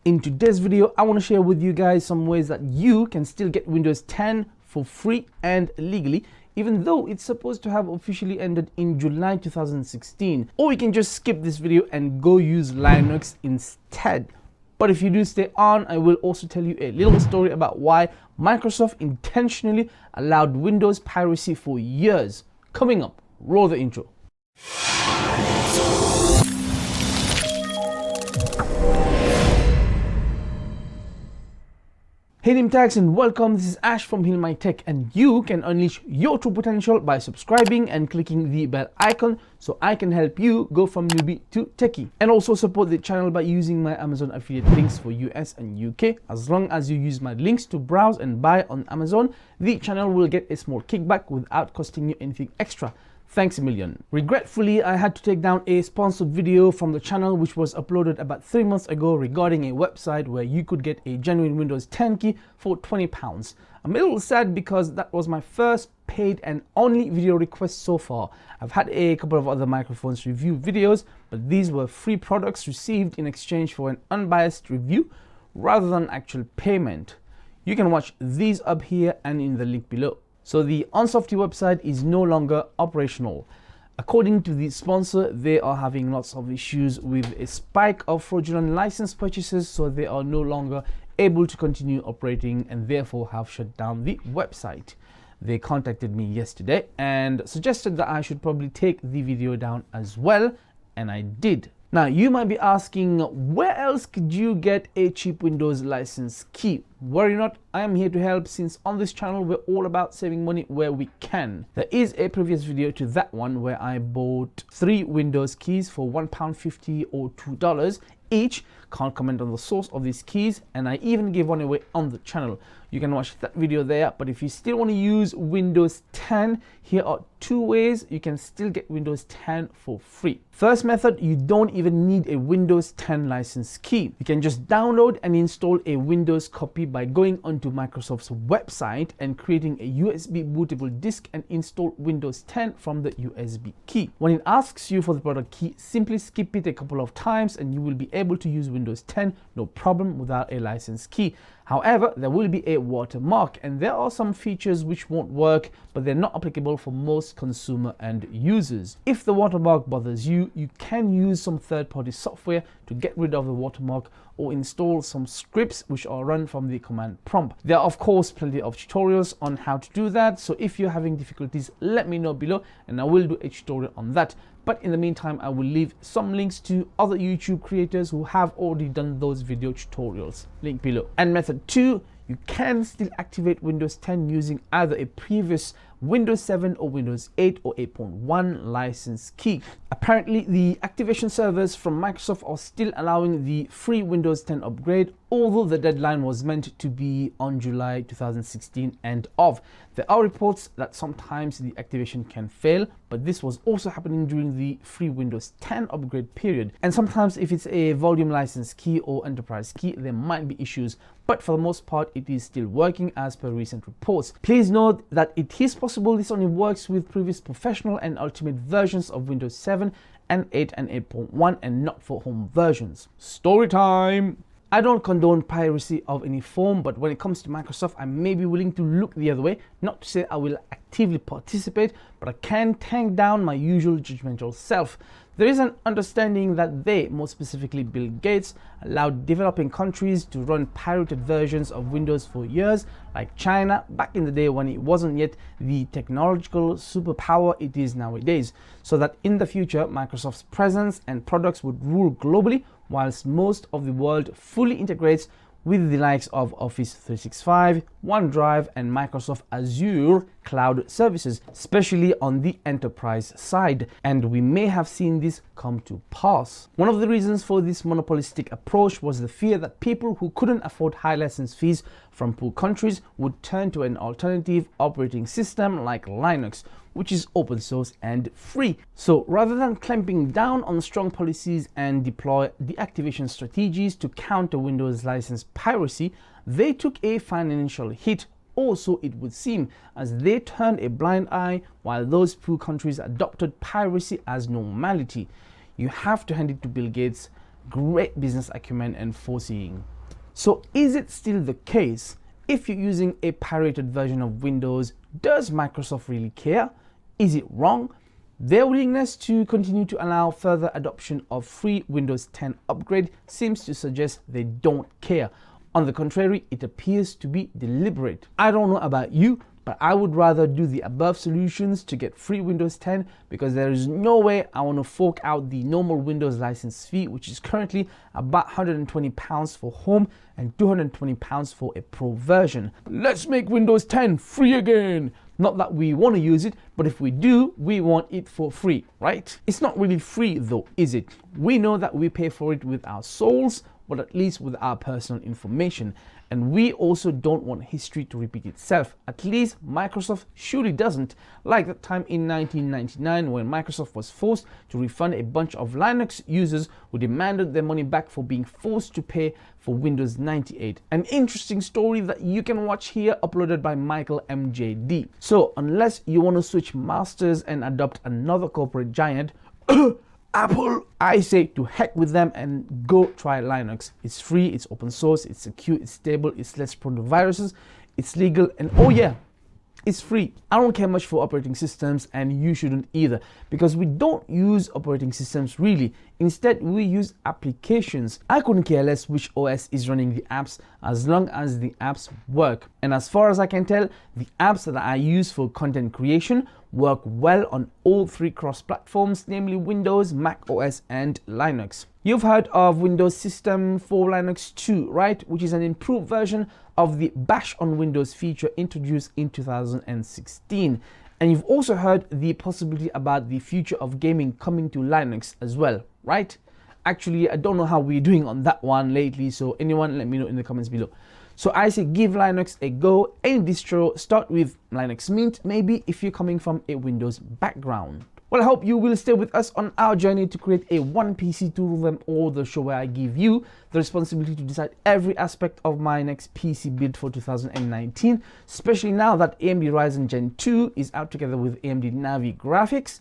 In today's video, I want to share with you guys some ways that you can still get Windows 10 for free and legally, even though it's supposed to have officially ended in July 2016. Or you can just skip this video and go use Linux instead. But if you do stay on, I will also tell you a little story about why Microsoft intentionally allowed Windows piracy for years. Coming up, roll the intro. Hey Nimtags and welcome, this is Ash from Heal My Tech, and you can unleash your true potential by subscribing and clicking the bell icon so I can help you go from newbie to techie. And also support the channel by using my Amazon affiliate links for US and UK. As long as you use my links to browse and buy on Amazon, the channel will get a small kickback without costing you anything extra. Thanks a million. Regretfully, I had to take down a sponsored video from the channel which was uploaded about 3 months ago regarding a website where you could get a genuine Windows 10 key for £20. I'm a little sad because that was my first paid and only video request so far. I've had a couple of other microphones review videos, but these were free products received in exchange for an unbiased review rather than actual payment. You can watch these up here and in the link below. So the Unsofty website is no longer operational. According to the sponsor, they are having lots of issues with a spike of fraudulent license purchases, so they are no longer able to continue operating and therefore have shut down the website. They contacted me yesterday and suggested that I should probably take the video down as well, and I did. Now you might be asking, where else could you get a cheap Windows license key? Worry not, I am here to help, since on this channel we're all about saving money where we can. There is a previous video to that one where I bought 3 Windows keys for £1.50 or $2 each. Can't comment on the source of these keys, and I even gave one away on the channel. You can watch that video there. But if you still want to use Windows 10, here are 2 ways you can still get Windows 10 for free. First method, you don't even need a Windows 10 license key. You can just download and install a Windows copy by going onto Microsoft's website and creating a USB bootable disk and install Windows 10 from the USB key. When it asks you for the product key, simply skip it a couple of times and you will be able to use Windows 10 no problem without a license key. However, there will be a watermark, and there are some features which won't work, but they're not applicable for most consumer end users. If the watermark bothers you, you can use some third-party software to get rid of the watermark or install some scripts which are run from the command prompt. There are of course plenty of tutorials on how to do that, so if you're having difficulties, let me know below and I will do a tutorial on that. But in the meantime, I will leave some links to other YouTube creators who have already done those video tutorials, link below. And method 2, you can still activate Windows 10 using either a previous Windows 7 or Windows 8 or 8.1 license key. Apparently, the activation servers from Microsoft are still allowing the free Windows 10 upgrade, although the deadline was meant to be on July 2016 end of. There are reports that sometimes the activation can fail, but this was also happening during the free Windows 10 upgrade period. And sometimes if it's a volume license key or enterprise key, there might be issues, but for the most part, it is still working as per recent reports. Please note that it is possible this only works with previous professional and ultimate versions of Windows 7 and 8 and 8.1 and not for home versions. Story time! I don't condone piracy of any form, but when it comes to Microsoft, I may be willing to look the other way. Not to say I will actively participate, but I can tank down my usual judgmental self. There is an understanding that they, more specifically Bill Gates, allowed developing countries to run pirated versions of Windows for years, like China back in the day when it wasn't yet the technological superpower it is nowadays, so that in the future Microsoft's presence and products would rule globally, whilst most of the world fully integrates with the likes of Office 365, OneDrive, and Microsoft Azure cloud services, especially on the enterprise side. And we may have seen this come to pass. One of the reasons for this monopolistic approach was the fear that people who couldn't afford high license fees from poor countries would turn to an alternative operating system like Linux, which is open source and free. So rather than clamping down on strong policies and deploy deactivation strategies to counter Windows license piracy, they took a financial hit, or so it would seem, as they turned a blind eye while those poor countries adopted piracy as normality. You have to hand it to Bill Gates' great business acumen and foreseeing. So is it still the case? If you're using a pirated version of Windows, does Microsoft really care? Is it wrong? Their willingness to continue to allow further adoption of free Windows 10 upgrade seems to suggest they don't care. On the contrary, it appears to be deliberate. I don't know about you, but I would rather do the above solutions to get free Windows 10 because there is no way I want to fork out the normal Windows license fee, which is currently about £120 for home and £220 for a pro version. Let's make Windows 10 free again. Not that we want to use it, but if we do, we want it for free, right? It's not really free though, is it? We know that we pay for it with our souls, but at least with our personal information. And we also don't want history to repeat itself. At least Microsoft surely doesn't. Like that time in 1999 when Microsoft was forced to refund a bunch of Linux users who demanded their money back for being forced to pay for Windows 98. An interesting story that you can watch here, uploaded by Michael MJD. So unless you want to switch masters and adopt another corporate giant, Apple, I say to heck with them and go try Linux. It's free, it's open source, it's secure, it's stable, it's less prone to viruses, it's legal, and oh yeah, it's free. I don't care much for operating systems, and you shouldn't either, because we don't use operating systems really. Instead, we use applications. I couldn't care less which OS is running the apps as long as the apps work. And as far as I can tell, the apps that I use for content creation work well on all three cross-platforms, namely Windows, Mac OS, and Linux. You've heard of Windows System for Linux 2, right? Which is an improved version of the Bash on Windows feature introduced in 2016. And you've also heard the possibility about the future of gaming coming to Linux as well, right? Actually, I don't know how we're doing on that one lately, so anyone let me know in the comments below. So I say give Linux a go. Any distro, start with Linux Mint, maybe if you're coming from a Windows background. Well, I hope you will stay with us on our journey to create a one PC to rule them all, the show where I give you the responsibility to decide every aspect of my next PC build for 2019, especially now that AMD Ryzen Gen 2 is out together with AMD Navi graphics,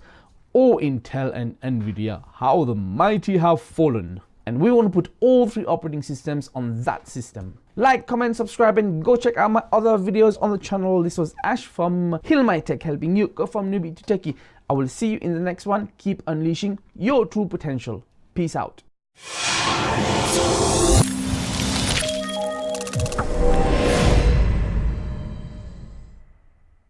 or Intel and Nvidia. How the mighty have fallen. And we want to put all three operating systems on that system. Like, comment, subscribe, and go check out my other videos on the channel. This was Ash from Heal My Tech, helping you go from newbie to techie. I will see you in the next one. Keep unleashing your true potential. Peace out.